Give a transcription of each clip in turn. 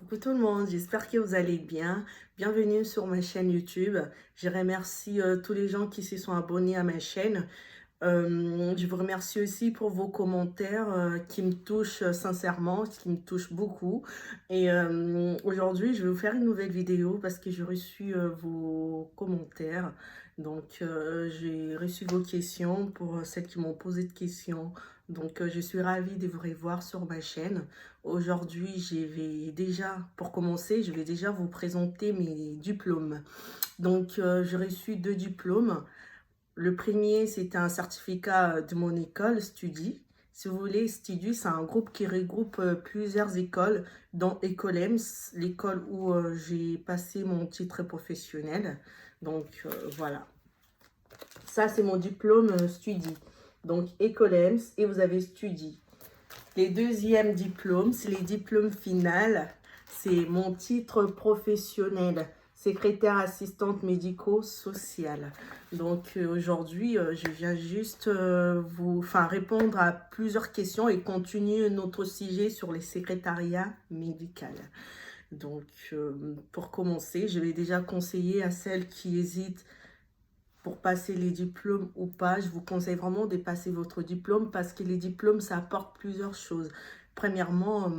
Coucou tout le monde, j'espère que vous allez bien. Bienvenue sur ma chaîne YouTube. Je remercie tous les gens qui se sont abonnés à ma chaîne. Je vous remercie aussi pour vos commentaires qui me touchent sincèrement, qui me touchent beaucoup. Et aujourd'hui, je vais vous faire une nouvelle vidéo parce que j'ai reçu vos commentaires. Donc, j'ai reçu vos questions pour celles qui m'ont posé de questions. Donc, je suis ravie de vous revoir sur ma chaîne. Aujourd'hui, pour commencer, je vais déjà vous présenter mes diplômes. Donc, j'ai reçu 2 diplômes. Le premier, c'était un certificat de mon école, Studi. Si vous voulez, Studi, c'est un groupe qui regroupe plusieurs écoles, dont Ecolems, l'école où j'ai passé mon titre professionnel. Donc, voilà. Ça, c'est mon diplôme Studi. Donc, Ecolems, et vous avez Studi. Les deuxièmes diplômes, c'est les diplômes finaux. C'est mon titre professionnel, secrétaire assistante médico-sociale. Donc aujourd'hui, je viens juste répondre à plusieurs questions et continuer notre sujet sur les secrétariats médicaux. Donc pour commencer, je vais déjà conseiller à celles qui hésitent pour passer les diplômes ou pas. Je vous conseille vraiment de passer votre diplôme parce que les diplômes, ça apporte plusieurs choses. Premièrement,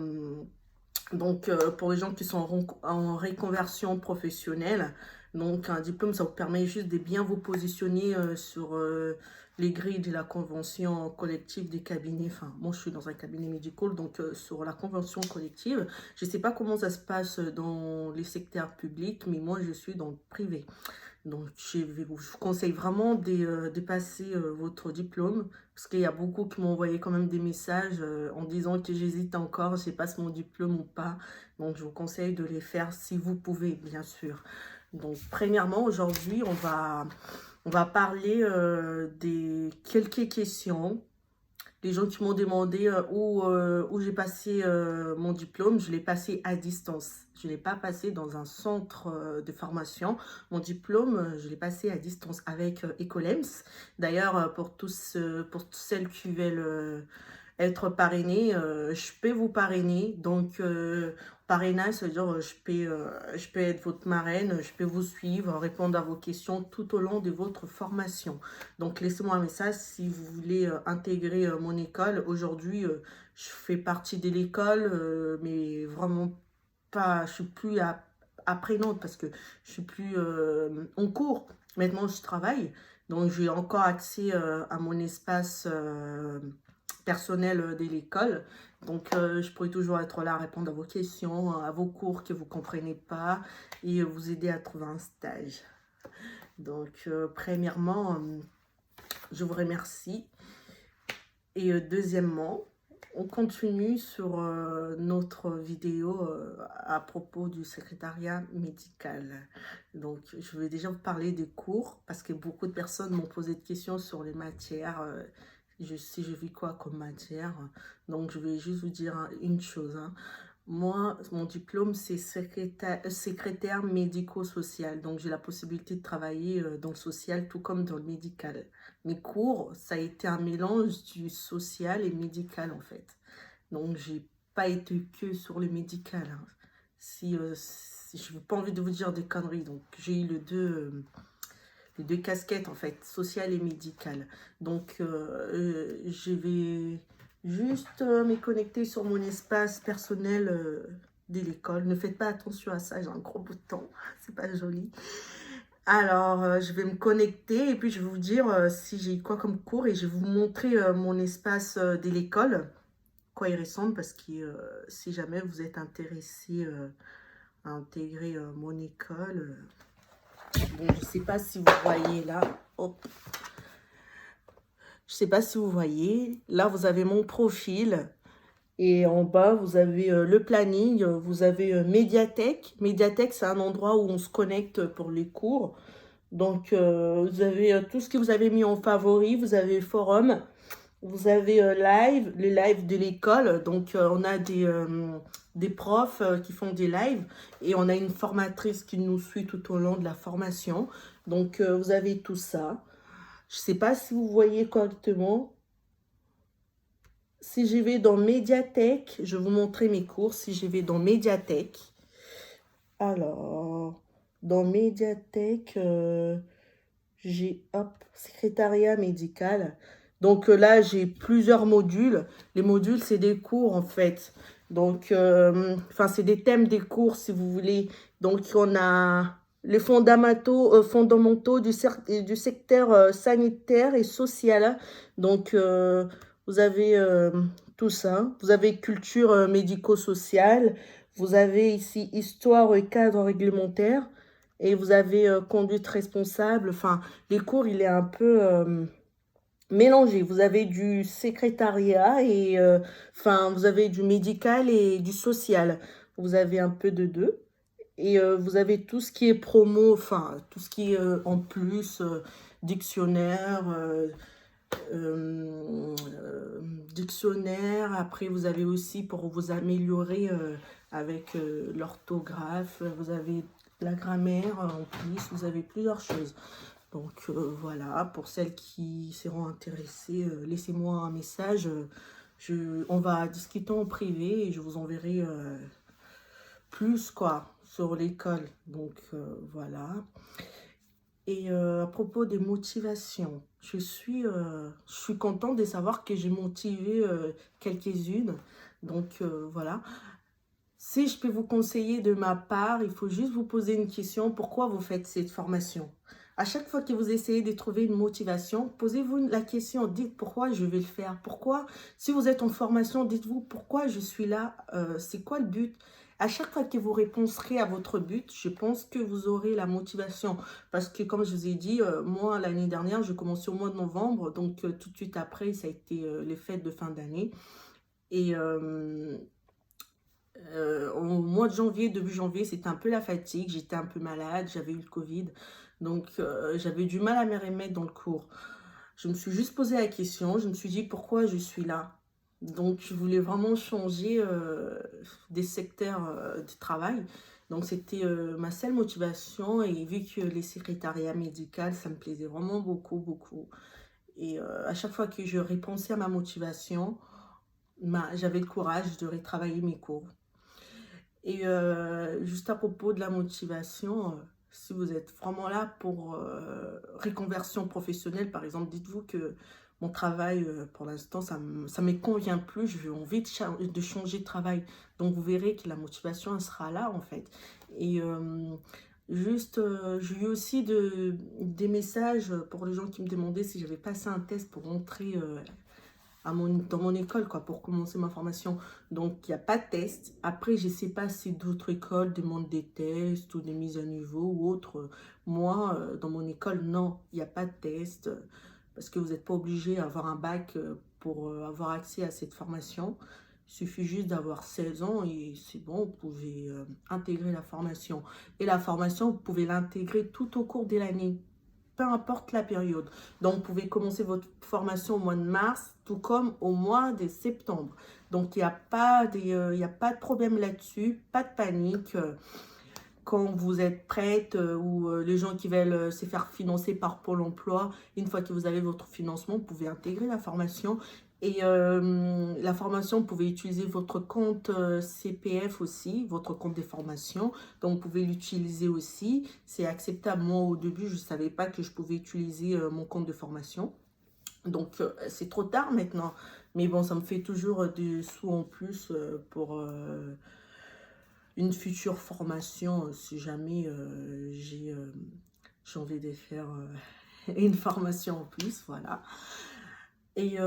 pour les gens qui sont en reconversion professionnelle, donc un diplôme, ça vous permet juste de bien vous positionner sur les grilles de la convention collective des cabinets. Enfin, moi, je suis dans un cabinet médical, donc sur la convention collective. Je ne sais pas comment ça se passe dans les secteurs publics, mais moi, je suis dans le privé. Donc, je vous conseille vraiment de passer votre diplôme parce qu'il y a beaucoup qui m'ont envoyé quand même des messages en disant que j'hésite encore, je passe mon diplôme ou pas. Donc, je vous conseille de les faire si vous pouvez, bien sûr. Donc, premièrement, aujourd'hui, on va parler des quelques questions. Les gens qui m'ont demandé où j'ai passé mon diplôme, je l'ai passé à distance. Je ne l'ai pas passé dans un centre de formation. Mon diplôme, je l'ai passé à distance avec Ecolems. D'ailleurs, pour toutes celles qui veulent être parrainées, je peux vous parrainer. Donc, parrainage, c'est-à-dire je peux être votre marraine, je peux vous suivre, répondre à vos questions tout au long de votre formation. Donc, laissez-moi un message si vous voulez intégrer mon école. Aujourd'hui, je fais partie de l'école, mais vraiment pas, je suis plus apprenante parce que je suis plus en cours. Maintenant, je travaille. Donc, j'ai encore accès à mon espace personnel de l'école. Donc, je pourrais toujours être là à répondre à vos questions, à vos cours que vous ne comprenez pas et vous aider à trouver un stage. Donc, premièrement, je vous remercie. Et deuxièmement, on continue sur notre vidéo à propos du secrétariat médical. Donc, je vais déjà vous parler des cours parce que beaucoup de personnes m'ont posé des questions sur les matières. Si je vis quoi comme matière. Donc, je vais juste vous dire une chose. Moi, mon diplôme, c'est secrétaire médico-social. Donc, j'ai la possibilité de travailler dans le social tout comme dans le médical. Mes cours, ça a été un mélange du social et médical, en fait. Donc, j'ai pas été que sur le médical. Si je n'ai pas envie de vous dire des conneries. Donc, j'ai eu les deux casquettes, en fait, sociale et médicale. Donc, je vais juste me connecter sur mon espace personnel de l'école. Ne faites pas attention à ça, j'ai un gros bouton, c'est pas joli. Alors, je vais me connecter et puis je vais vous dire si j'ai quoi comme cours et je vais vous montrer mon espace de l'école, quoi il ressemble, parce que si jamais vous êtes intéressé à intégrer mon école, bon, je sais pas si vous voyez là, hop. Je sais pas si vous voyez, là vous avez mon profil et en bas vous avez le planning, vous avez médiathèque. Médiathèque, c'est un endroit où on se connecte pour les cours. Donc vous avez tout ce que vous avez mis en favori, vous avez forum, vous avez live, les lives de l'école. Donc on a des profs qui font des lives et on a une formatrice qui nous suit tout au long de la formation. Donc vous avez tout ça. Je ne sais pas si vous voyez correctement. Si je vais dans médiathèque, je vais vous montrer mes cours. Si je vais dans médiathèque, Alors, dans médiathèque, j'ai, hop, secrétariat médical. Donc là, j'ai plusieurs modules. Les modules, c'est des cours en fait. Donc, enfin, c'est des thèmes des cours si vous voulez. Donc, on a les fondamentaux du secteur sanitaire et social. Donc, vous avez tout ça. Vous avez culture médico-sociale. Vous avez ici histoire et cadre réglementaire. Et vous avez conduite responsable. Enfin, les cours, il est un peu mélangé. Vous avez du secrétariat et enfin, vous avez du médical et du social. Vous avez un peu de deux. Et vous avez tout ce qui est promo, enfin, tout ce qui est en plus, dictionnaire, dictionnaire. Après, vous avez aussi pour vous améliorer avec l'orthographe, vous avez la grammaire en plus, vous avez plusieurs choses. Donc voilà, pour celles qui seront intéressées, laissez-moi un message. On va discuter en privé et je vous enverrai plus quoi sur l'école. Donc voilà. Et à propos des motivations, je suis contente de savoir que j'ai motivé quelques-unes. Donc voilà. Si je peux vous conseiller de ma part, il faut juste vous poser une question. Pourquoi vous faites cette formation? À chaque fois que vous essayez de trouver une motivation, posez-vous la question. Dites pourquoi je vais le faire. Pourquoi, si vous êtes en formation, dites-vous pourquoi je suis là. C'est quoi le but? À chaque fois que vous répondrez à votre but, je pense que vous aurez la motivation. Parce que comme je vous ai dit, moi, l'année dernière, je commençais au mois de novembre. Donc, tout de suite après, ça a été les fêtes de fin d'année. Et au mois de janvier, début janvier, c'était un peu la fatigue. J'étais un peu malade, j'avais eu le Covid. Donc, j'avais du mal à me remettre dans le cours. Je me suis juste posé la question. Je me suis dit pourquoi je suis là. Donc, je voulais vraiment changer des secteurs de travail. Donc, c'était ma seule motivation. Et vu que les secrétariats médicaux, ça me plaisait vraiment beaucoup, beaucoup. Et à chaque fois que je repensais à ma motivation, j'avais le courage de retravailler mes cours. Et juste à propos de la motivation, si vous êtes vraiment là pour reconversion professionnelle, par exemple, dites-vous que mon travail, pour l'instant, ça ne me convient plus, j'ai envie de changer de travail. Donc, vous verrez que la motivation, elle sera là, en fait. Et juste, j'ai eu aussi des messages pour les gens qui me demandaient si j'avais passé un test pour rentrer dans mon école, quoi, pour commencer ma formation. Donc, il n'y a pas de test. Après, je ne sais pas si d'autres écoles demandent des tests ou des mises à niveau ou autre. Moi, dans mon école, non, il n'y a pas de test parce que vous n'êtes pas obligé d'avoir un bac pour avoir accès à cette formation. Il suffit juste d'avoir 16 ans et c'est bon, vous pouvez intégrer la formation. Et la formation, vous pouvez l'intégrer tout au cours de l'année, peu importe la période. Donc, vous pouvez commencer votre formation au mois de mars, tout comme au mois de septembre. Donc, il n'y a pas de problème là-dessus, pas de panique. Quand vous êtes prête ou les gens qui veulent se faire financer par Pôle emploi, une fois que vous avez votre financement, vous pouvez intégrer la formation. Et la formation, vous pouvez utiliser votre compte CPF aussi, votre compte des formations. Donc, vous pouvez l'utiliser aussi. C'est acceptable. Moi, au début, je ne savais pas que je pouvais utiliser mon compte de formation. Donc, c'est trop tard maintenant. Mais bon, ça me fait toujours des sous en plus pour une future formation si jamais j'ai envie de faire une formation en plus. Voilà. Et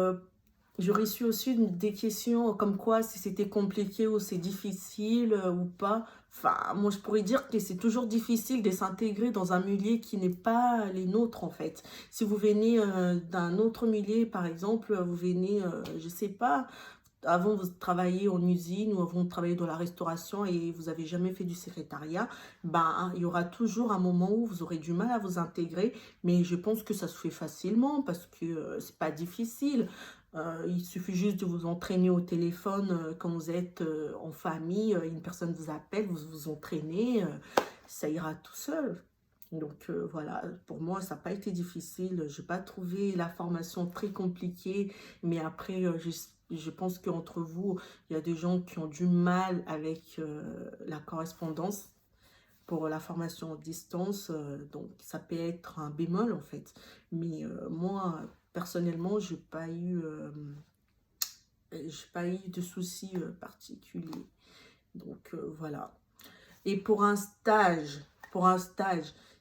j'ai reçu aussi des questions comme quoi si c'était compliqué ou c'est difficile ou pas. Enfin, moi, je pourrais dire que c'est toujours difficile de s'intégrer dans un milieu qui n'est pas les nôtres, en fait. Si vous venez d'un autre milieu, par exemple, vous venez, je sais pas, avant vous travaillez en usine ou avant vous travaillez dans la restauration et vous n'avez jamais fait du secrétariat, ben, il y aura toujours un moment où vous aurez du mal à vous intégrer, mais je pense que ça se fait facilement parce que c'est pas difficile. Il suffit juste de vous entraîner au téléphone quand vous êtes en famille, une personne vous appelle, vous vous entraînez, ça ira tout seul. Donc voilà, pour moi, ça n'a pas été difficile. Je n'ai pas trouvé la formation très compliquée, mais après, je pense qu'entre vous, il y a des gens qui ont du mal avec la correspondance. pour la formation à distance, donc ça peut être un bémol en fait. Mais moi, personnellement, j'ai pas eu de soucis particuliers. Donc voilà. Et pour un stage,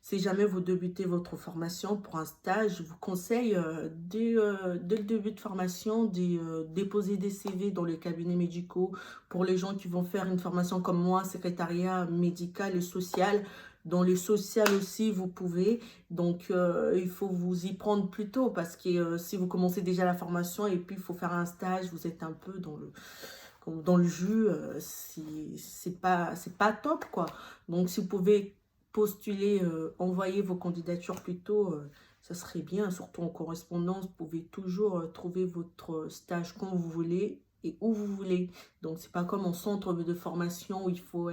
si jamais vous débutez votre formation, pour un stage, je vous conseille dès le début de formation de déposer des CV dans les cabinets médicaux pour les gens qui vont faire une formation comme moi, secrétariat médical et social. Dans les sociales aussi, vous pouvez. Donc, il faut vous y prendre plus tôt parce que si vous commencez déjà la formation et puis il faut faire un stage, vous êtes un peu dans le jus, c'est pas top, quoi. Donc, si vous pouvez postuler, envoyer vos candidatures plus tôt, ça serait bien, surtout en correspondance. Vous pouvez toujours trouver votre stage quand vous voulez et où vous voulez. Donc, c'est pas comme en centre de formation où il faut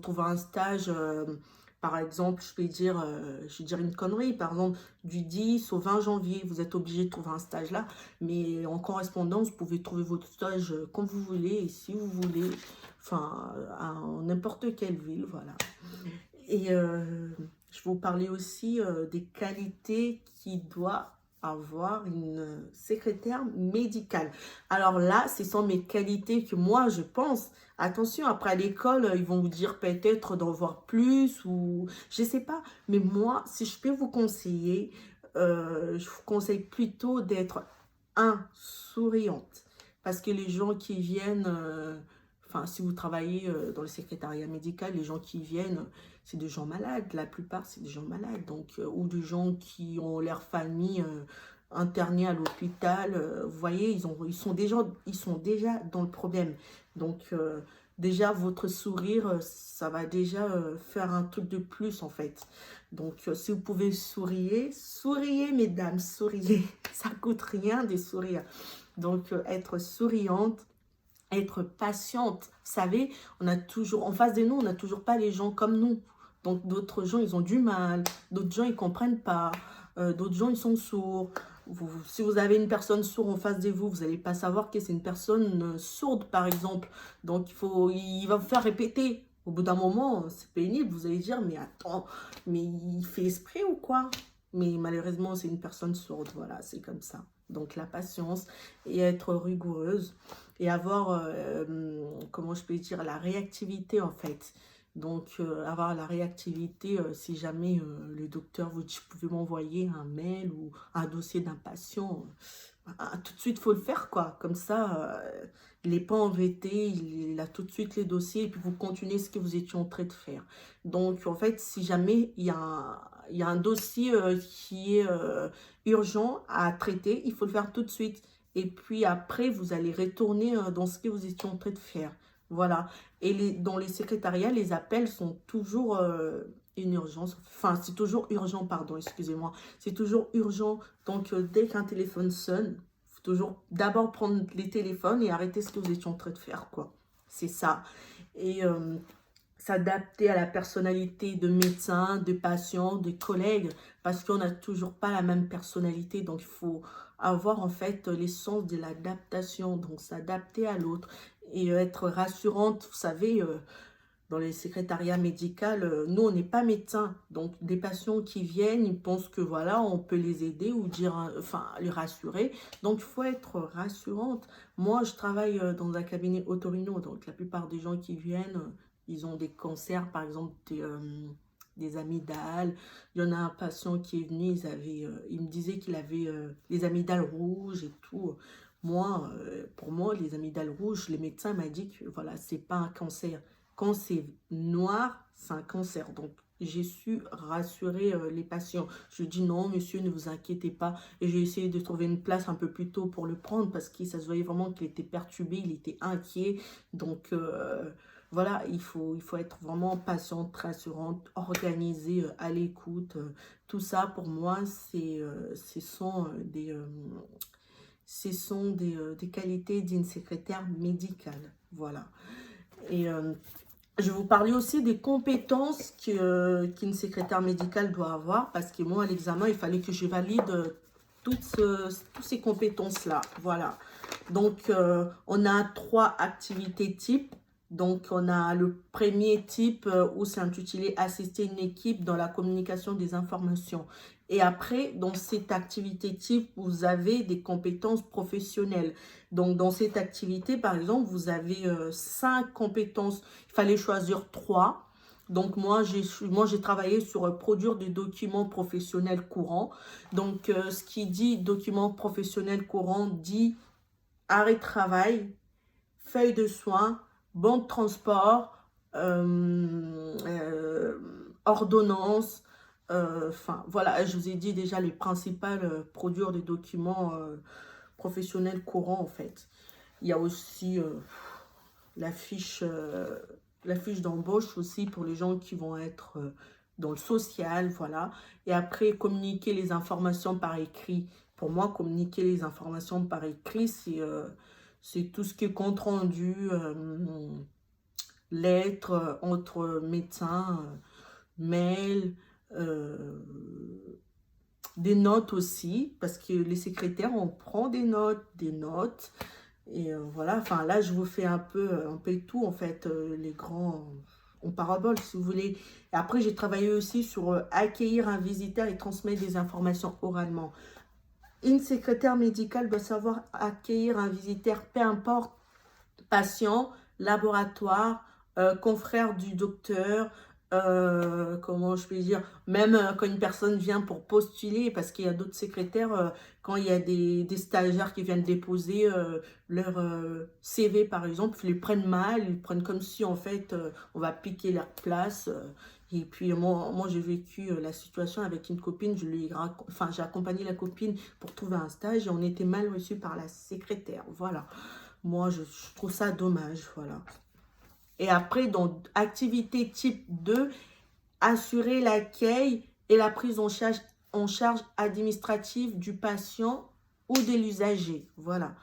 trouver un stage. Par exemple, je vais dire une connerie, par exemple, du 10 au 20 janvier, vous êtes obligé de trouver un stage là. Mais en correspondance, vous pouvez trouver votre stage quand vous voulez et si vous voulez, enfin, à n'importe quelle ville, voilà. Et je vais vous parler aussi des qualités qui doit avoir une secrétaire médicale. Alors là, ce sont mes qualités que moi, je pense. Attention, après à l'école, ils vont vous dire peut-être d'en voir plus ou je sais pas. Mais moi, si je peux vous conseiller, je vous conseille plutôt d'être souriante. Parce que les gens qui viennent, enfin, si vous travaillez dans le secrétariat médical, les gens qui viennent, c'est des gens malades. La plupart, c'est des gens malades. Donc, ou des gens qui ont leur famille internée à l'hôpital. Vous voyez, ils sont déjà dans le problème. Donc, déjà, votre sourire, ça va déjà faire un truc de plus, en fait. Donc, si vous pouvez souriez, mesdames, souriez. Ça coûte rien de sourire. Donc, être souriante, être patiente. Vous savez, on a toujours, en face de nous, on n'a toujours pas les gens comme nous. Donc, d'autres gens, ils ont du mal. D'autres gens, ils ne comprennent pas. D'autres gens, ils sont sourds. Si vous avez une personne sourde en face de vous, vous n'allez pas savoir que c'est une personne sourde, par exemple. Donc, il va vous faire répéter. Au bout d'un moment, c'est pénible. Vous allez dire, mais attends, mais il fait esprit ou quoi? Mais malheureusement, c'est une personne sourde. Voilà, c'est comme ça. Donc, la patience et être rigoureuse et avoir, comment je peux dire, la réactivité en fait. Donc, avoir la réactivité, si jamais le docteur vous dit, vous pouvez m'envoyer un mail ou un dossier d'un patient, tout de suite, il faut le faire, quoi. Comme ça, il n'est pas embêté, il a tout de suite les dossiers et puis vous continuez ce que vous étiez en train de faire. Donc, en fait, si jamais il y a un dossier qui est urgent à traiter, il faut le faire tout de suite. Et puis après, vous allez retourner dans ce que vous étiez en train de faire. Voilà. Et dans les secrétariats, les appels sont toujours une urgence. Enfin, c'est toujours urgent, pardon, excusez-moi. C'est toujours urgent. Donc, dès qu'un téléphone sonne, il faut toujours d'abord prendre les téléphones et arrêter ce que vous étiez en train de faire, quoi. C'est ça. Et s'adapter à la personnalité de médecins, de patients, de collègues, parce qu'on n'a toujours pas la même personnalité. Donc, il faut avoir en fait l'essence de l'adaptation, donc s'adapter à l'autre et être rassurante. Vous savez, dans les secrétariats médicaux, nous, on n'est pas médecins. Donc, des patients qui viennent, ils pensent que voilà, on peut les aider ou dire, enfin, les rassurer. Donc, il faut être rassurante. Moi, je travaille dans un cabinet otorino. Donc, la plupart des gens qui viennent, ils ont des cancers, par exemple, des amygdales. Il y en a un patient qui est venu, il me disait qu'il avait les amygdales rouges et tout. Moi, pour moi, les amygdales rouges, les médecins m'ont dit que voilà, c'est pas un cancer. Quand c'est noir, c'est un cancer. Donc, j'ai su rassurer les patients. Je dis non, monsieur, ne vous inquiétez pas. Et j'ai essayé de trouver une place un peu plus tôt pour le prendre parce que ça se voyait vraiment qu'il était perturbé, il était inquiet. Donc, voilà, il faut être vraiment patiente, rassurante, organisée, à l'écoute. Tout ça, pour moi, ce sont des qualités d'une secrétaire médicale. Voilà. Et je vais vous parler aussi des compétences qu'une secrétaire médicale doit avoir, parce que moi, à l'examen, il fallait que je valide toutes ces compétences-là. Voilà. Donc, on a 3 activités types. Donc, on a le premier type où c'est intitulé assister une équipe dans la communication des informations. Et après, dans cette activité type, vous avez des compétences professionnelles. Donc, dans cette activité, par exemple, vous avez 5 compétences. Il fallait choisir 3. Donc, moi, j'ai travaillé sur produire des documents professionnels courants. Donc, ce qui dit documents professionnels courants dit arrêt de travail, feuille de soins, bon de transport, ordonnance. Enfin, voilà, je vous ai dit déjà les principales produire des documents professionnels courants, en fait. Il y a aussi la fiche, la fiche d'embauche aussi pour les gens qui vont être dans le social, voilà. Et après, communiquer les informations par écrit. Pour moi, communiquer les informations par écrit, c'est tout ce qui est compte rendu, lettres entre médecins, mails, euh, des notes aussi, parce que les secrétaires, on prend des notes. Et voilà, enfin là, je vous fais un peu tout, en fait, les grands en parabole, si vous voulez. Et après, j'ai travaillé aussi sur accueillir un visiteur et transmettre des informations oralement. Une secrétaire médicale doit savoir accueillir un visiteur, peu importe, patient, laboratoire, confrère du docteur, comment je peux dire, même quand une personne vient pour postuler, parce qu'il y a d'autres secrétaires, quand il y a des stagiaires qui viennent déposer leur CV par exemple, ils les prennent mal, ils le prennent comme si en fait on va piquer leur place. Et puis moi j'ai vécu la situation avec une copine, enfin, j'ai accompagné la copine pour trouver un stage et on était mal reçus par la secrétaire, voilà. Moi, je trouve ça dommage, voilà. Et après, dans activité type 2, assurer l'accueil et la prise en charge administrative du patient ou de l'usager. Voilà.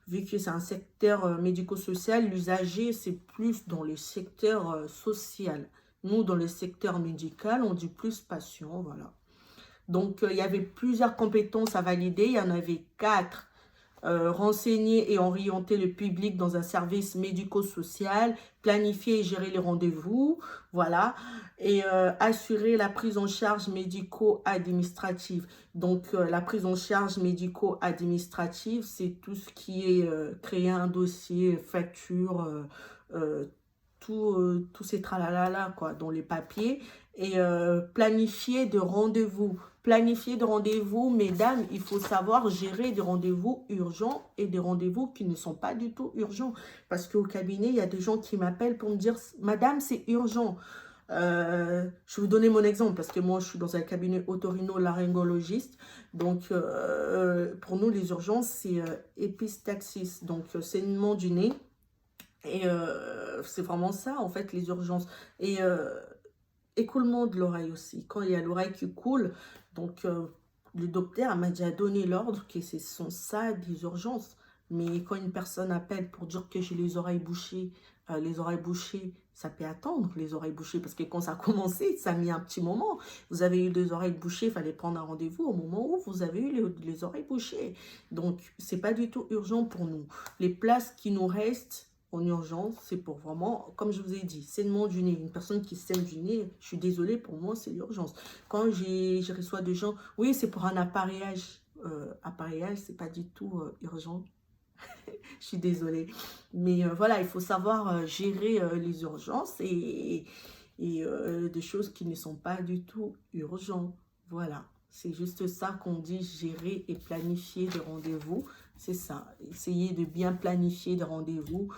Vu que c'est un secteur médico-social, l'usager, c'est plus dans le secteur social. Nous, dans le secteur médical, on dit plus patient, voilà. Donc, il y avait plusieurs compétences à valider. Il y en avait 4. Renseigner et orienter le public dans un service médico-social, planifier et gérer les rendez-vous, voilà, et assurer la prise en charge médico-administrative. Donc, la prise en charge médico-administrative, c'est tout ce qui est créer un dossier, facture, euh, tous ces tralalala, quoi, dans les papiers, et planifier de rendez-vous. Planifier de rendez-vous, mesdames, il faut savoir gérer des rendez-vous urgents et des rendez-vous qui ne sont pas du tout urgents. Parce qu'au cabinet, il y a des gens qui m'appellent pour me dire, Madame, c'est urgent. Je vais vous donner mon exemple parce que moi, je suis dans un cabinet otorino-laryngologiste. Donc, pour nous, les urgences, c'est épistaxis, donc saignement du nez. Et c'est vraiment ça, en fait, les urgences. Et écoulement de l'oreille aussi. Quand il y a l'oreille qui coule, donc le docteur m'a déjà donné l'ordre que ce sont ça des urgences. Mais quand une personne appelle pour dire que j'ai les oreilles bouchées, ça peut attendre, les oreilles bouchées, parce que quand ça a commencé, ça a mis un petit moment. Vous avez eu des oreilles bouchées, il fallait prendre un rendez-vous au moment où vous avez eu les oreilles bouchées. Donc, c'est pas du tout urgent pour nous. Les places qui nous restent en urgence, c'est pour vraiment, comme je vous ai dit, saignement du nez. Une personne qui saigne du nez, je suis désolée, pour moi, c'est l'urgence. Quand je reçois des gens, oui, c'est pour un appareillage. Appareillage, c'est pas du tout urgent. Je suis désolée. Mais voilà, il faut savoir gérer les urgences et des choses qui ne sont pas du tout urgentes. Voilà. C'est juste ça qu'on dit, gérer et planifier des rendez-vous. C'est ça. Essayer de bien planifier des rendez-vous.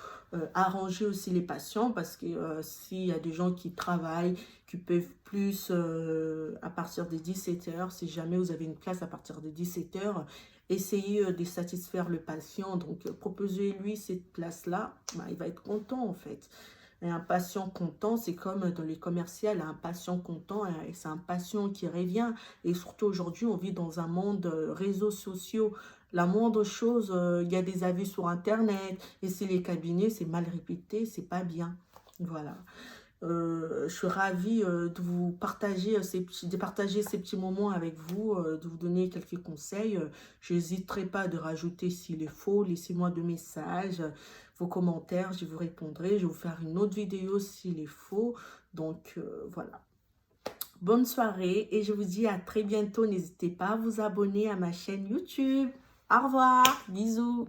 Arranger aussi les patients parce que s'il y a des gens qui travaillent, qui peuvent plus à partir de 17 heures, si jamais vous avez une classe à partir de 17 heures, essayez de satisfaire le patient. Donc, proposez-lui cette place-là, ben, il va être content en fait. Et un patient content, c'est comme dans les commerciales, un patient content, c'est un patient qui revient. Et surtout aujourd'hui, on vit dans un monde réseaux sociaux. La moindre chose, il y a des avis sur Internet. Et si les cabinets, c'est mal répété, c'est pas bien. Voilà. Je suis ravie de vous partager, de partager ces petits moments avec vous, de vous donner quelques conseils. Je n'hésiterai pas de rajouter s'il est faux. Laissez-moi de messages, vos commentaires, je vous répondrai. Je vais vous faire une autre vidéo s'il est faux. Donc, voilà. Bonne soirée et je vous dis à très bientôt. N'hésitez pas à vous abonner à ma chaîne YouTube. Au revoir, bisous.